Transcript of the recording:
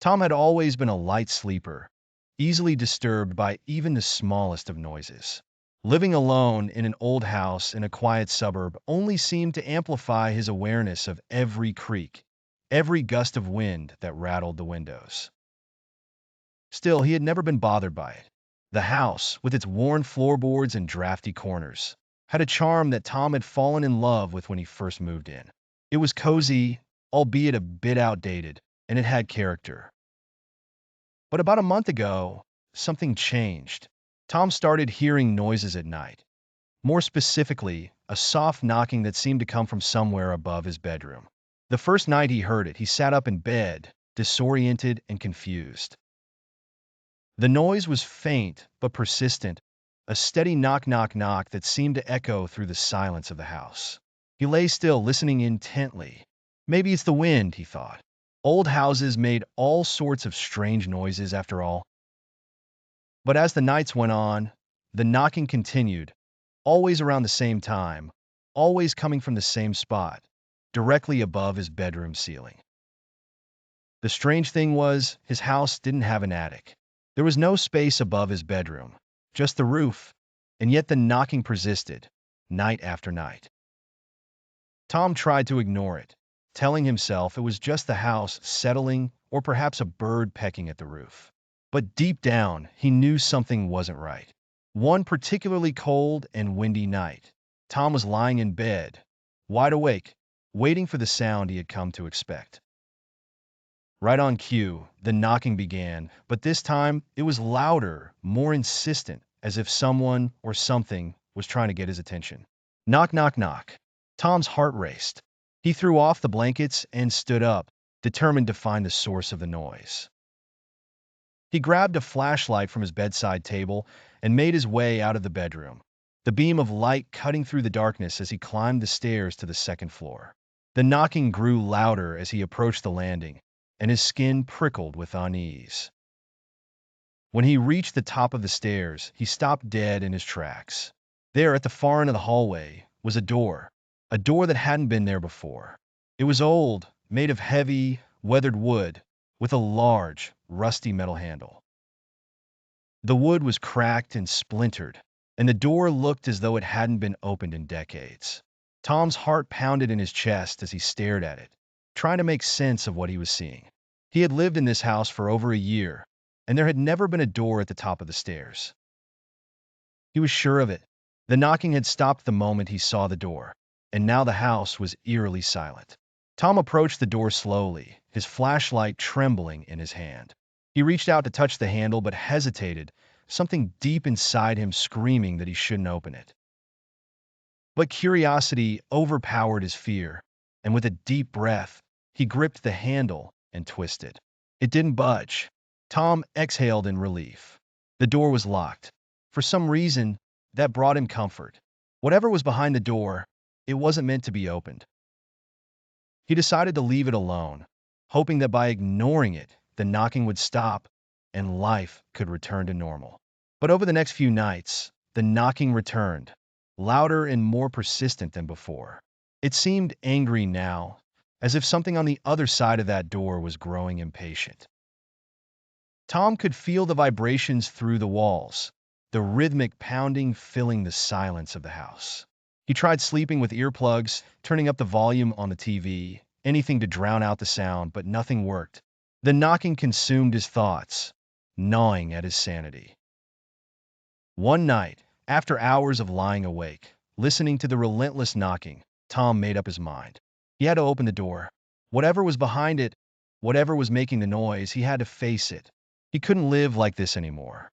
Tom had always been a light sleeper, easily disturbed by even the smallest of noises. Living alone in an old house in a quiet suburb only seemed to amplify his awareness of every creak, every gust of wind that rattled the windows. Still, he had never been bothered by it. The house, with its worn floorboards and drafty corners, had a charm that Tom had fallen in love with when he first moved in. It was cozy, albeit a bit outdated, and it had character. But about a month ago, something changed. Tom started hearing noises at night. More specifically, a soft knocking that seemed to come from somewhere above his bedroom. The first night he heard it, he sat up in bed, disoriented and confused. The noise was faint but persistent, a steady knock knock knock that seemed to echo through the silence of the house. He lay still, listening intently. Maybe it's the wind, he thought. Old houses made all sorts of strange noises after all. But as the nights went on, the knocking continued, always around the same time, always coming from the same spot, directly above his bedroom ceiling. The strange thing was, his house didn't have an attic. There was no space above his bedroom, just the roof, and yet the knocking persisted, night after night. Tom tried to ignore it, telling himself it was just the house settling or perhaps a bird pecking at the roof. But deep down, he knew something wasn't right. One particularly cold and windy night, Tom was lying in bed, wide awake, waiting for the sound he had come to expect. Right on cue, the knocking began, but this time it was louder, more insistent, as if someone or something was trying to get his attention. Knock, knock, knock. Tom's heart raced. He threw off the blankets and stood up, determined to find the source of the noise. He grabbed a flashlight from his bedside table and made his way out of the bedroom, the beam of light cutting through the darkness as he climbed the stairs to the second floor. The knocking grew louder as he approached the landing, and his skin prickled with unease. When he reached the top of the stairs, he stopped dead in his tracks. There, at the far end of the hallway, was a door that hadn't been there before. It was old, made of heavy, weathered wood, with a large, rusty metal handle. The wood was cracked and splintered, and the door looked as though it hadn't been opened in decades. Tom's heart pounded in his chest as he stared at it, trying to make sense of what he was seeing. He had lived in this house for over a year, and there had never been a door at the top of the stairs. He was sure of it. The knocking had stopped the moment he saw the door, and now the house was eerily silent. Tom approached the door slowly, his flashlight trembling in his hand. He reached out to touch the handle but hesitated, something deep inside him screaming that he shouldn't open it. But curiosity overpowered his fear, and with a deep breath, he gripped the handle and twisted. It didn't budge. Tom exhaled in relief. The door was locked. For some reason, that brought him comfort. Whatever was behind the door, it wasn't meant to be opened. He decided to leave it alone, hoping that by ignoring it, the knocking would stop and life could return to normal. But over the next few nights, the knocking returned, louder and more persistent than before. It seemed angry now, as if something on the other side of that door was growing impatient. Tom could feel the vibrations through the walls, the rhythmic pounding filling the silence of the house. He tried sleeping with earplugs, turning up the volume on the TV, anything to drown out the sound, but nothing worked. The knocking consumed his thoughts, gnawing at his sanity. One night, after hours of lying awake, listening to the relentless knocking, Tom made up his mind. He had to open the door. Whatever was behind it, whatever was making the noise, he had to face it. He couldn't live like this anymore.